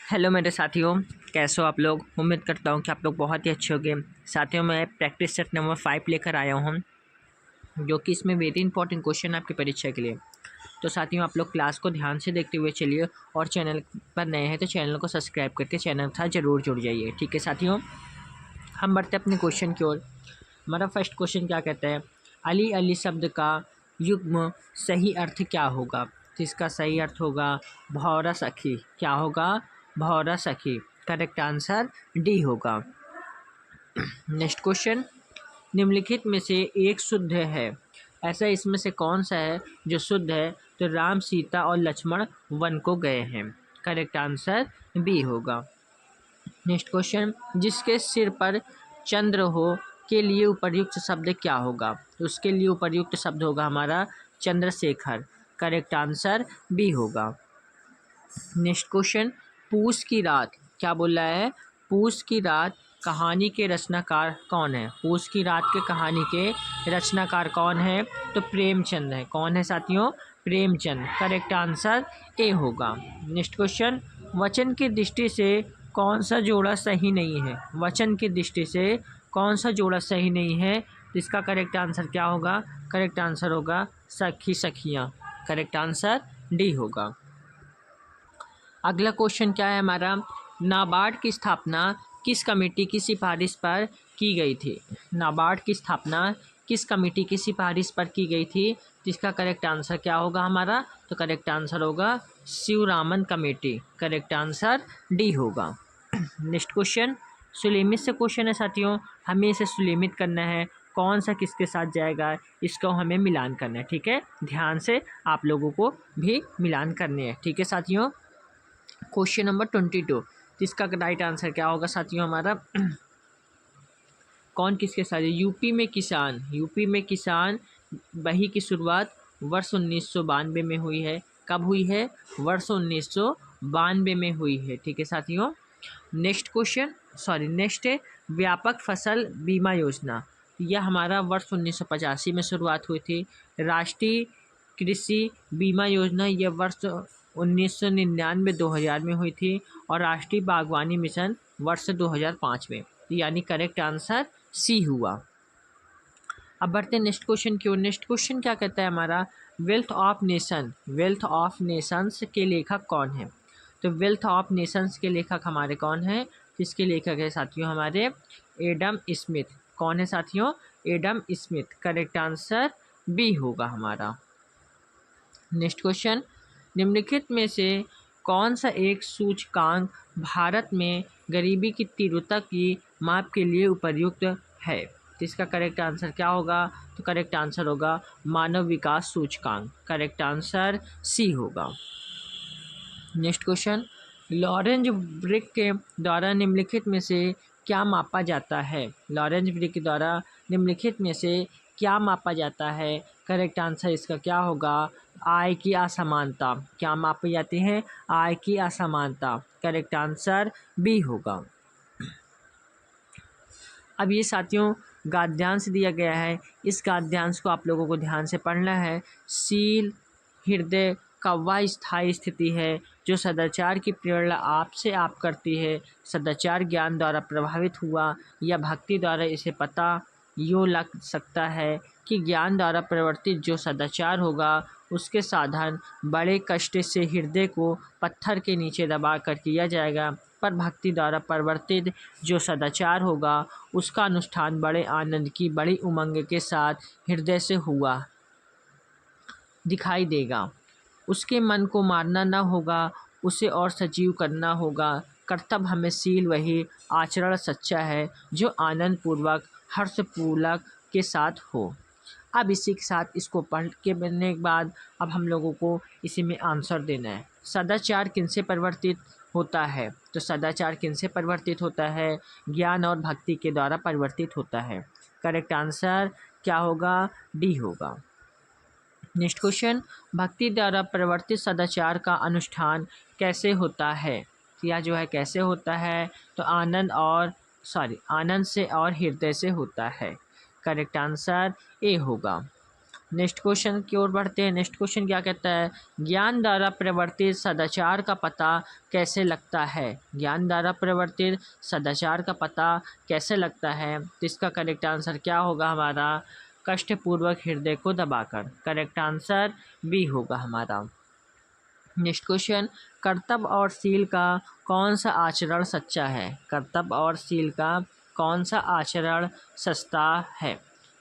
Hello मेरे साथियों, कैसे हो आप लोग। उम्मीद करता हूँ कि आप लोग बहुत ही अच्छे होंगे। साथियों, मैं प्रैक्टिस सेट नंबर 5 लेकर आया हूँ, जो कि इसमें वेरी इंपॉर्टेंट क्वेश्चन है आपकी परीक्षा के लिए। तो साथियों, आप लोग क्लास को ध्यान से देखते हुए चलिए, और चैनल पर नए हैं तो चैनल को सब्सक्राइब करके चैनल के साथ ज़रूर जुड़ जाइए। ठीक है साथियों, हम बढ़ते अपने क्वेश्चन की ओर। हमारा फर्स्ट क्वेश्चन क्या कहता है, अली अली शब्द का युग्म सही अर्थ क्या होगा। तो इसका सही अर्थ होगा भौरा सखी। क्या होगा? भौरा सखी। करेक्ट आंसर डी होगा। नेक्स्ट क्वेश्चन, निम्नलिखित में से एक शुद्ध है, ऐसा इसमें से कौन सा है जो शुद्ध है। तो राम सीता और लक्ष्मण वन को गए हैं। करेक्ट आंसर बी होगा। नेक्स्ट क्वेश्चन, जिसके सिर पर चंद्र हो के लिए उपर्युक्त शब्द क्या होगा। तो उसके लिए उपर्युक्त शब्द होगा हमारा चंद्रशेखर। करेक्ट आंसर बी होगा। नेक्स्ट क्वेश्चन, पूस की रात, क्या बोल रहा है, पूस की रात कहानी के रचनाकार कौन है। पूस की रात के कहानी के रचनाकार कौन है। तो प्रेमचंद है। कौन है साथियों? प्रेमचंद। करेक्ट आंसर ए होगा। नेक्स्ट क्वेश्चन, वचन की दृष्टि से कौन सा जोड़ा सही नहीं है। वचन की दृष्टि से कौन सा जोड़ा सही नहीं है। तो इसका करेक्ट आंसर क्या होगा? करेक्ट आंसर होगा सखी सखियाँ। करेक्ट आंसर डी होगा। अगला क्वेश्चन क्या है हमारा, नाबार्ड की स्थापना किस कमेटी की सिफारिश पर की गई थी। नाबार्ड की स्थापना किस कमेटी की सिफारिश पर की गई थी। तो इसका करेक्ट आंसर क्या होगा हमारा? तो करेक्ट आंसर होगा Sivaraman committee. Correct answer D होगा। नेक्स्ट क्वेश्चन, सुलेमित से क्वेश्चन है साथियों, हमें इसे सुलेमित करना है। कौन सा किसके साथ जाएगा, इसको हमें मिलान करना है। ठीक है, ध्यान से आप लोगों को भी मिलान करने हैं। ठीक है साथियों, क्वेश्चन नंबर 22, इसका राइट आंसर क्या होगा साथियों हमारा? कौन किसके साथ? यूपी में किसान। यूपी में किसान बही की शुरुआत वर्ष 1992 में हुई है। कब हुई है? वर्ष 1992 में हुई है। ठीक है साथियों। नेक्स्ट क्वेश्चन, नेक्स्ट है व्यापक फसल बीमा योजना। यह हमारा वर्ष 1985 में शुरुआत हुई थी। राष्ट्रीय कृषि बीमा योजना यह वर्ष 1999-2000 में हुई थी, और राष्ट्रीय बागवानी मिशन वर्ष 2005 में। यानी करेक्ट आंसर सी हुआ। अब बढ़ते हैं नेक्स्ट क्वेश्चन की ओर। नेक्स्ट क्वेश्चन क्या कहता है हमारा, wealth of nation, wealth of Nations के लेखक कौन है। तो वेल्थ ऑफ नेशंस के लेखक हमारे कौन है? इसके लेखक है साथियों हमारे एडम स्मिथ। कौन है साथियों? Adam Smith. Correct answer B होगा हमारा। नेक्स्ट क्वेश्चन, निम्नलिखित में से कौन सा एक सूचकांक भारत में गरीबी की तीव्रता की माप के लिए उपयुक्त है। तो इसका करेक्ट आंसर क्या होगा? तो करेक्ट आंसर होगा मानव विकास सूचकांक। करेक्ट आंसर सी होगा। नेक्स्ट क्वेश्चन, लॉरेंज ब्रिक के द्वारा निम्नलिखित में से क्या मापा जाता है। लॉरेंज ब्रिक के द्वारा निम्नलिखित में से क्या मापा जाता है। करेक्ट आंसर इसका क्या होगा? आय की असमानता। क्या मापी जाती है? आय की असमानता। करेक्ट आंसर बी होगा। अब ये साथियों गद्यांश दिया गया है, इस गद्यांश को आप लोगों को ध्यान से पढ़ना है। सील हृदय कौवा स्थायी स्थिति है जो सदाचार की प्रेरणा आपसे आप करती है। सदाचार ज्ञान द्वारा प्रभावित हुआ या भक्ति द्वारा इसे पता यूँ लग सकता है कि ज्ञान द्वारा प्रवर्तित जो सदाचार होगा उसके साधन बड़े कष्ट से हृदय को पत्थर के नीचे दबा कर किया जाएगा, पर भक्ति द्वारा प्रवर्तित जो सदाचार होगा उसका अनुष्ठान बड़े आनंद की बड़ी उमंग के साथ हृदय से हुआ दिखाई देगा। उसके मन को मारना न होगा, उसे और सजीव करना होगा। कर्तव्य हमें वही आचरण सच्चा है जो आनंद पूर्वक हर्षपूर्वक के साथ हो। अब इसी के साथ इसको पढ़ के बनने के बाद अब हम लोगों को इसी में आंसर देना है। सदाचार किनसे परिवर्तित होता है। तो सदाचार किनसे परिवर्तित होता है? ज्ञान और भक्ति के द्वारा परिवर्तित होता है। करेक्ट आंसर क्या होगा? डी होगा। नेक्स्ट क्वेश्चन, भक्ति द्वारा प्रवर्तित सदाचार का अनुष्ठान कैसे होता है। यह जो है कैसे होता है? तो आनंद से और हृदय से होता है। करेक्ट आंसर ए होगा। नेक्स्ट क्वेश्चन की ओर बढ़ते हैं। नेक्स्ट क्वेश्चन क्या कहता है, ज्ञान द्वारा प्रवर्तित सदाचार का पता कैसे लगता है। ज्ञान द्वारा प्रवर्तित सदाचार का पता कैसे लगता है, तो इसका करेक्ट आंसर क्या होगा हमारा, कष्टपूर्वक हृदय को दबाकर। करेक्ट आंसर बी होगा हमारा। नेक्स्ट क्वेश्चन, कर्तव्य और शील का कौन सा आचरण सच्चा है। कर्तव्य और शील का कौन सा आचरण सस्ता है,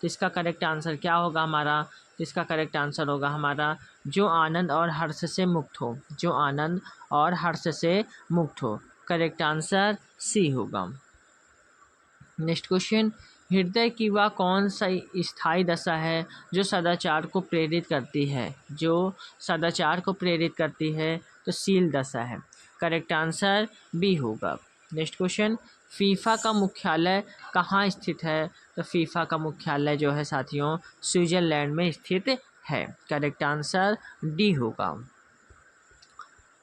तो इसका करेक्ट आंसर क्या होगा हमारा, तो इसका करेक्ट आंसर होगा हमारा जो आनंद और हर्ष से मुक्त हो। जो आनंद और हर्ष से मुक्त हो। करेक्ट आंसर सी होगा। नेक्स्ट क्वेश्चन, हृदय की वह कौन सा स्थायी दशा है जो सदाचार को प्रेरित करती है। जो सदाचार को प्रेरित करती है तो शील दशा है। करेक्ट आंसर बी होगा। नेक्स्ट क्वेश्चन, फीफा का मुख्यालय कहाँ स्थित है। तो फीफा का मुख्यालय जो है साथियों स्विट्जरलैंड में स्थित है। करेक्ट आंसर डी होगा।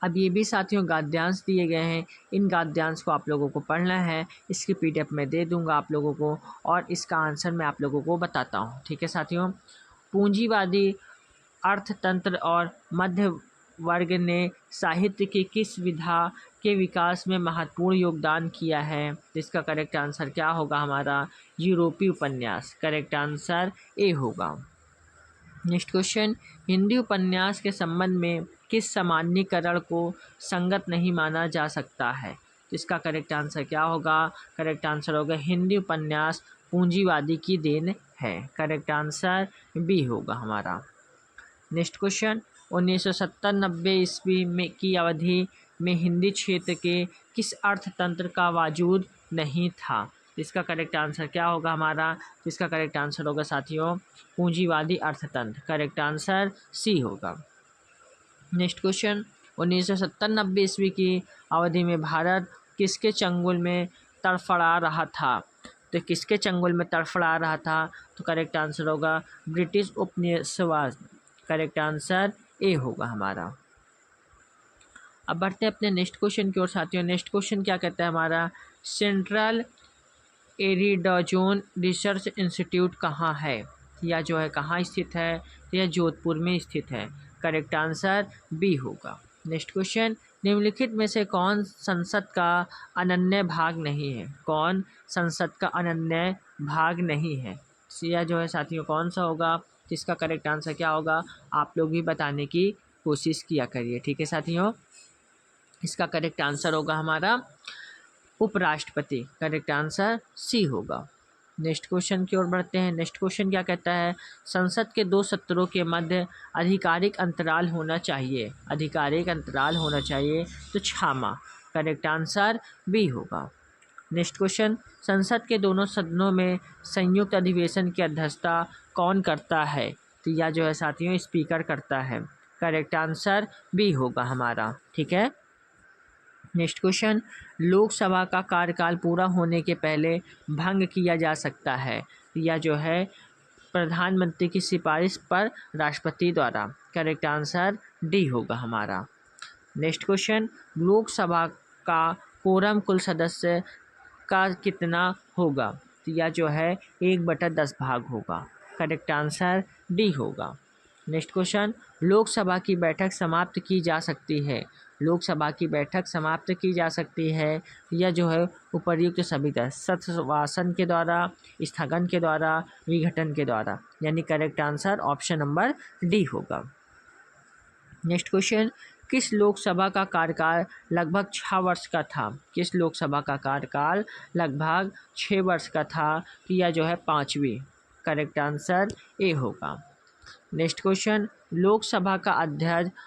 अब ये भी साथियों गद्यांश दिए गए हैं, इन गद्यांश को आप लोगों को पढ़ना है। इसकी पीडीएफ में दे दूंगा आप लोगों को और इसका आंसर मैं आप लोगों को बताता हूँ। ठीक है साथियों, पूंजीवादी अर्थतंत्र और मध्य वर्ग ने साहित्य की किस विधा के विकास में महत्वपूर्ण योगदान किया है। तो इसका करेक्ट आंसर क्या होगा हमारा, यूरोपीय उपन्यास। करेक्ट आंसर ए होगा। नेक्स्ट क्वेश्चन, हिंदी उपन्यास के संबंध में किस सामान्यीकरण को संगत नहीं माना जा सकता है। तो इसका करेक्ट आंसर क्या होगा, करेक्ट आंसर होगा हिंदी उपन्यास पूंजीवादी की देन है। करेक्ट आंसर बी होगा हमारा। नेक्स्ट क्वेश्चन, 1970-90 ईस्वी में की अवधि में हिंदी क्षेत्र के किस अर्थतंत्र का वजूद नहीं था। इसका करेक्ट आंसर क्या होगा हमारा, तो इसका करेक्ट आंसर होगा साथियों पूंजीवादी अर्थतंत्र। करेक्ट आंसर सी होगा। नेक्स्ट क्वेश्चन, 1970-90 ईस्वी की अवधि में भारत किसके चंगुल में तड़फड़ा रहा था। तो किसके चंगुल में तड़फड़ा रहा था, तो करेक्ट आंसर होगा ब्रिटिश उपनिवेशवाद। करेक्ट आंसर ए होगा हमारा। अब बढ़ते हैं अपने नेक्स्ट क्वेश्चन की ओर साथियों। नेक्स्ट क्वेश्चन क्या कहता है हमारा, सेंट्रल एरिडोजोन रिसर्च इंस्टीट्यूट कहाँ है, या जो है कहाँ स्थित है, तो यह जोधपुर में स्थित है। करेक्ट आंसर बी होगा। नेक्स्ट क्वेश्चन, निम्नलिखित में से कौन संसद का अनन्य भाग नहीं है। कौन संसद का अनन्य भाग नहीं है, यह जो है साथियों कौन सा होगा, जिसका करेक्ट आंसर क्या होगा आप लोग भी बताने की कोशिश किया करिए। ठीक है साथियों, इसका करेक्ट आंसर होगा हमारा उपराष्ट्रपति। करेक्ट आंसर सी होगा। नेक्स्ट क्वेश्चन की ओर बढ़ते हैं। नेक्स्ट क्वेश्चन क्या कहता है, संसद के दो सत्रों के मध्य आधिकारिक अंतराल होना चाहिए। आधिकारिक अंतराल होना चाहिए तो 6 माह। करेक्ट आंसर बी होगा। नेक्स्ट क्वेश्चन, संसद के दोनों सदनों में संयुक्त अधिवेशन की अध्यक्षता कौन करता है। तो यह जो है साथियों स्पीकर करता है। करेक्ट आंसर बी होगा हमारा। ठीक है। नेक्स्ट क्वेश्चन, लोकसभा का कार्यकाल पूरा होने के पहले भंग किया जा सकता है। यह जो है प्रधानमंत्री की सिफारिश पर राष्ट्रपति द्वारा। करेक्ट आंसर डी होगा हमारा। नेक्स्ट क्वेश्चन, लोकसभा का कोरम कुल सदस्य का कितना होगा। तो यह जो है 1/10 भाग होगा। करेक्ट आंसर डी होगा। नेक्स्ट क्वेश्चन, लोकसभा की बैठक समाप्त की जा सकती है। लोकसभा की बैठक समाप्त की जा सकती है यह जो है उपर्युक्त सभी तरह सत्सवासन के द्वारा, स्थगन के द्वारा, विघटन के द्वारा, यानी correct answer option number D होगा। नेक्स्ट क्वेश्चन, किस लोकसभा का कार्यकाल लगभग 6 वर्ष का था। किस लोकसभा का कार्यकाल लगभग 6 वर्ष का था, तो यह जो है 5वीं। करेक्ट आंसर ए होगा। नेक्स्ट क्वेश्चन, लोकसभा का अध्यक्ष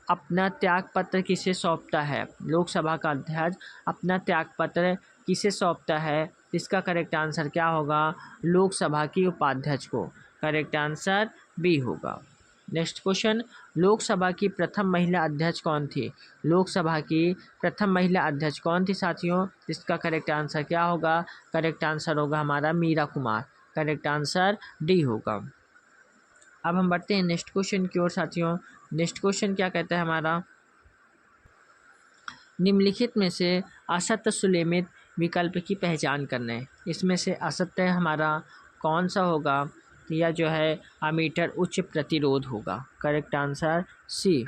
अपना त्यागपत्र किसे सौंपता है। लोकसभा का अध्यक्ष अपना त्यागपत्र किसे सौंपता है, इसका करेक्ट आंसर क्या होगा, लोकसभा की उपाध्यक्ष को। करेक्ट आंसर बी होगा। नेक्स्ट क्वेश्चन, लोकसभा की प्रथम महिला अध्यक्ष कौन थी। लोकसभा की प्रथम महिला अध्यक्ष कौन थी साथियों, इसका करेक्ट आंसर क्या होगा, करेक्ट आंसर होगा हमारा Meira Kumar. Correct answer D होगा। अब हम बढ़ते हैं नेक्स्ट क्वेश्चन की ओर साथियों। नेक्स्ट क्वेश्चन क्या कहता है हमारा, निम्नलिखित में से असत्य सुलेमित विकल्प की पहचान करना है। इसमें से असत्य हमारा कौन सा होगा, तो यह जो है अमीटर उच्च प्रतिरोध होगा। Correct answer C.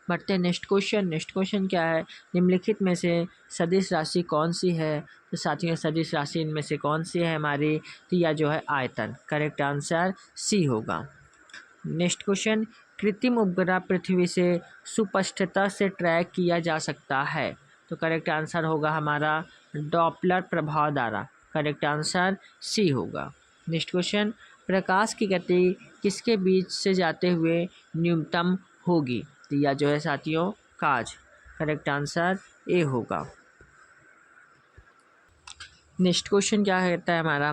बढ़ते हैं नेक्स्ट क्वेश्चन। नेक्स्ट क्वेश्चन क्या है, निम्नलिखित में से सदिश राशि कौन सी है। तो साथियों सदिश राशि इनमें से कौन सी है हमारी, तो यह जो है आयतन। करेक्ट आंसर सी होगा। नेक्स्ट क्वेश्चन, कृत्रिम उपग्रह पृथ्वी से सुस्पष्टता से ट्रैक किया जा सकता है। तो करेक्ट आंसर होगा हमारा डॉपलर प्रभाव द्वारा। करेक्ट आंसर सी होगा। नेक्स्ट क्वेश्चन, प्रकाश की गति किसके बीच से जाते हुए न्यूनतम होगी। तो यह जो है साथियों काज। करेक्ट आंसर ए होगा। नेक्स्ट क्वेश्चन क्या कहता है हमारा,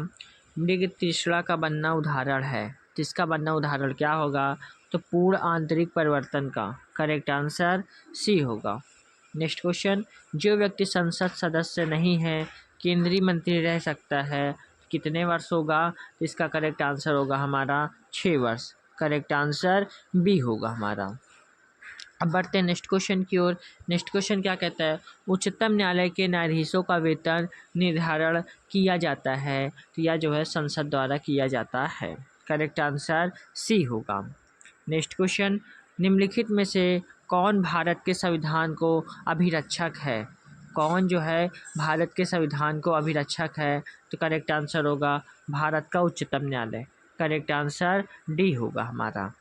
मृग तृष्णा का बनना उदाहरण है। जिसका बनना उदाहरण क्या होगा, तो पूर्ण आंतरिक परिवर्तन का। करेक्ट आंसर सी होगा। नेक्स्ट क्वेश्चन, जो व्यक्ति संसद सदस्य नहीं है केंद्रीय मंत्री रह सकता है, कितने वर्ष होगा। तो इसका करेक्ट आंसर होगा हमारा 6 वर्ष। करेक्ट आंसर बी होगा हमारा। अब बढ़ते हैं नेक्स्ट क्वेश्चन की ओर। नेक्स्ट क्वेश्चन क्या कहता है, उच्चतम न्यायालय के न्यायाधीशों का वेतन निर्धारण किया जाता है। तो यह जो है संसद द्वारा किया जाता है। करेक्ट आंसर सी होगा। नेक्स्ट क्वेश्चन, निम्नलिखित में से कौन भारत के संविधान को अभिरक्षक है। कौन जो है भारत के संविधान को अभिरक्षक है। तो करेक्ट आंसर होगा भारत का उच्चतम न्यायालय। करेक्ट आंसर डी होगा हमारा।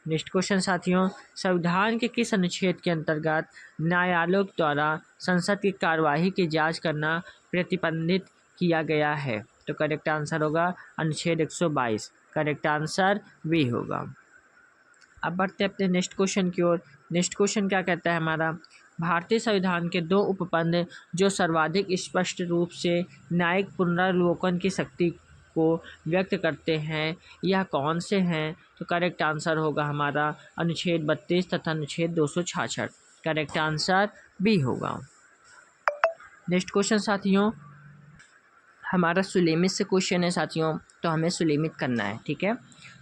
नेक्स्ट क्वेश्चन साथियों, संविधान के किस अनुच्छेद के अंतर्गत न्यायालयों द्वारा संसद की कार्यवाही की जांच करना प्रतिबंधित किया गया है। तो करेक्ट आंसर होगा अनुच्छेद 122। करेक्ट आंसर बी होगा। अब बढ़ते हैं अपने नेक्स्ट क्वेश्चन की ओर। नेक्स्ट क्वेश्चन क्या कहता है हमारा, भारतीय संविधान के 2 उपबंध जो सर्वाधिक स्पष्ट रूप से न्यायिक पुनरावलोकन की शक्ति को व्यक्त करते हैं, यह कौन से हैं। तो करेक्ट आंसर होगा हमारा अनुच्छेद 32 तथा अनुच्छेद 266। करेक्ट आंसर बी होगा। नेक्स्ट क्वेश्चन साथियों, हमारा सुलेमित से क्वेश्चन है साथियों, तो हमें सुलेमित करना है। ठीक है,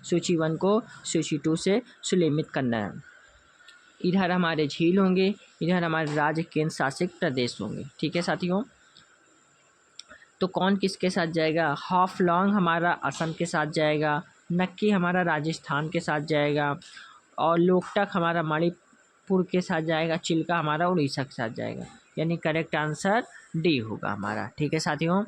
सूची 1 को सूची 2 से सुलेमित करना है। इधर हमारे झील होंगे, इधर हमारे राज्य केंद्र शासित प्रदेश होंगे। ठीक है साथियों, तो कौन किसके साथ जाएगा, हाफलॉन्ग हमारा असम के साथ जाएगा, नक्की हमारा राजस्थान के साथ जाएगा, और लोकटक हमारा मणिपुर के साथ जाएगा, चिल्का हमारा उड़ीसा के साथ जाएगा। यानी करेक्ट आंसर डी होगा हमारा। ठीक है साथियों,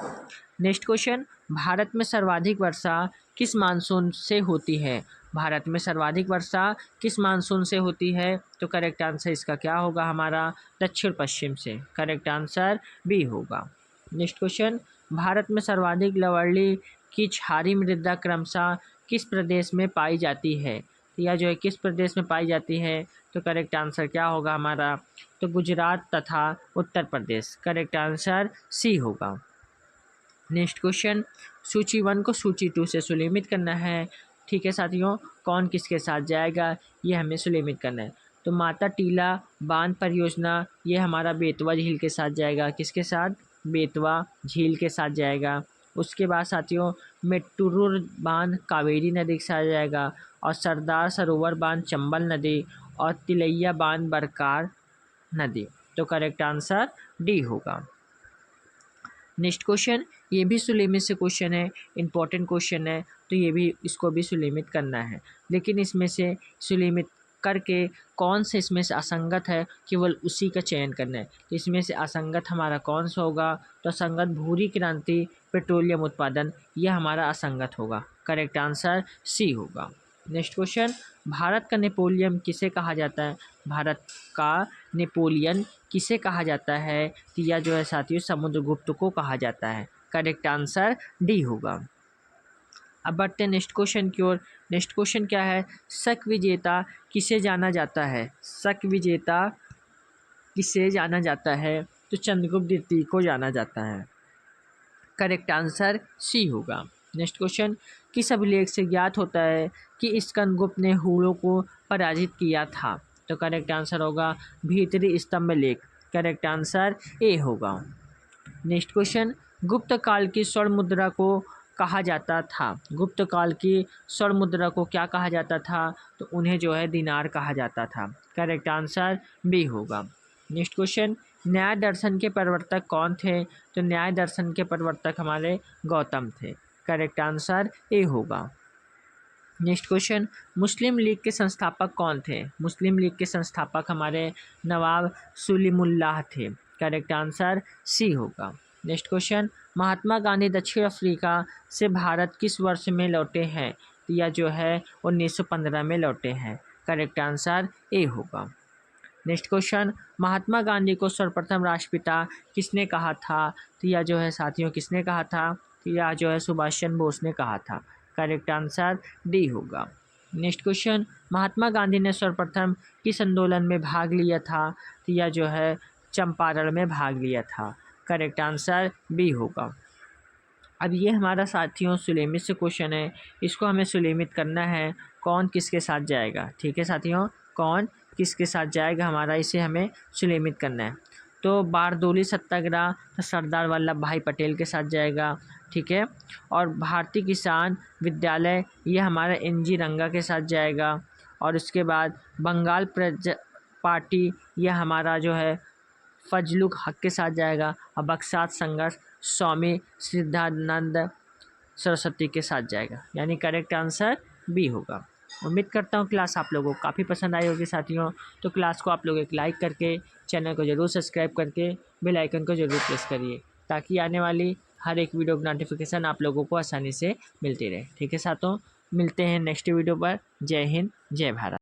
नेक्स्ट क्वेश्चन, भारत में सर्वाधिक वर्षा किस मानसून से होती है। भारत में सर्वाधिक वर्षा किस मानसून से होती है। तो करेक्ट आंसर इसका क्या होगा हमारा दक्षिण पश्चिम से। करेक्ट आंसर बी होगा। नेक्स्ट क्वेश्चन, भारत में सर्वाधिक लवणीय की क्षारीय मृदा क्रमशः किस प्रदेश में पाई जाती है। तो यह जो है किस प्रदेश में पाई जाती है। तो करेक्ट आंसर क्या होगा हमारा, तो गुजरात तथा उत्तर प्रदेश। करेक्ट आंसर सी होगा। नेक्स्ट क्वेश्चन, सूची 1 को सूची 2 से सुलेमित करना है। ठीक है साथियों, कौन किसके साथ जाएगा ये हमें सुलेमित करना है। तो माता टीला बांध परियोजना ये हमारा बेतवा झील के साथ जाएगा। किसके साथ, बेतवा झील के साथ जाएगा। उसके बाद साथियों मेट्टूर बांध कावेरी नदी के साथ जाएगा, और सरदार सरोवर बांध चंबल नदी, और तिलैया बांध बरकार नदी। तो करेक्ट आंसर डी होगा। नेक्स्ट क्वेश्चन, ये भी सुलेमित से क्वेश्चन है, इंपॉर्टेंट क्वेश्चन है, तो ये भी इसको भी सुलेमित करना है। लेकिन इसमें से सुलेमित करके कौन से इसमें से असंगत है केवल उसी का चयन करना है। तो इसमें से असंगत हमारा कौन सा होगा, तो असंगत भूरी क्रांति पेट्रोलियम उत्पादन, यह हमारा असंगत होगा। करेक्ट आंसर सी होगा। नेक्स्ट क्वेश्चन, भारत का नेपोलियन किसे कहा जाता है। भारत का नेपोलियन किसे कहा जाता है। तो यह जो है साथियों समुद्रगुप्त को कहा जाता है। करेक्ट आंसर डी होगा। अब बढ़ते हैं नेक्स्ट क्वेश्चन की ओर। नेक्स्ट क्वेश्चन क्या है, शक विजेता किसे जाना जाता है। शक विजेता किसे जाना जाता है। तो चंद्रगुप्त द्वितीय को जाना जाता है। करेक्ट आंसर सी होगा। नेक्स्ट क्वेश्चन, किस अभिलेख से ज्ञात होता है कि स्कंदगुप्त ने हुणों को पराजित किया था। तो करेक्ट आंसर होगा भीतरी स्तंभ लेख। करेक्ट आंसर ए होगा। नेक्स्ट क्वेश्चन, गुप्त काल की स्वर्ण मुद्रा को कहा जाता था। गुप्त काल की स्वर्ण मुद्रा को क्या कहा जाता था। तो उन्हें जो है दिनार कहा जाता था। करेक्ट आंसर बी होगा। नेक्स्ट क्वेश्चन, न्याय दर्शन के प्रवर्तक कौन थे। तो न्याय दर्शन के प्रवर्तक हमारे गौतम थे। करेक्ट आंसर ए होगा। नेक्स्ट क्वेश्चन, मुस्लिम लीग के संस्थापक कौन थे? मुस्लिम लीग के संस्थापक हमारे नवाब सुलीमुल्लाह थे। करेक्ट आंसर सी होगा। नेक्स्ट क्वेश्चन, महात्मा गांधी दक्षिण अफ्रीका से भारत किस वर्ष में लौटे हैं? या जो है 1915 में लौटे हैं। करेक्ट आंसर ए होगा। नेक्स्ट क्वेश्चन, महात्मा गांधी को सर्वप्रथम राष्ट्रपिता किसने कहा था? तो यह जो है साथियों किसने कहा था? तो यह जो है सुभाष चंद्र बोस ने कहा था। करेक्ट आंसर डी होगा। नेक्स्ट क्वेश्चन, महात्मा गांधी ने सर्वप्रथम किस आंदोलन में भाग लिया था? तो यह जो है चंपारण में भाग लिया था। करेक्ट आंसर बी होगा। अब ये हमारा साथियों सुलेमित से क्वेश्चन है, इसको हमें सुलेमित करना है। कौन किसके साथ जाएगा? ठीक है साथियों, कौन किसके साथ जाएगा हमारा, इसे हमें सुलेमित करना है। तो बारदोली सत्याग्रह तो सरदार वल्लभ भाई पटेल के साथ जाएगा। ठीक है, और भारतीय किसान विद्यालय ये हमारा NG रंगा के साथ जाएगा। और उसके बाद बंगाल प्रजा पार्टी यह हमारा जो है फजलुक हक के साथ जाएगा। और बक्सात संघर्ष स्वामी सिद्धानंद सरस्वती के साथ जाएगा। यानी करेक्ट आंसर बी होगा। उम्मीद करता हूँ क्लास आप लोगों को काफ़ी पसंद आई होगी साथियों। तो क्लास को आप लोग एक लाइक करके, चैनल को ज़रूर सब्सक्राइब करके, बेल आइकन को ज़रूर प्रेस करिए, ताकि आने वाली हर एक वीडियो की नोटिफिकेशन आप लोगों को आसानी से मिलती रहे। ठीक है साथियों, मिलते हैं नेक्स्ट वीडियो पर। जय हिंद, जय भारत।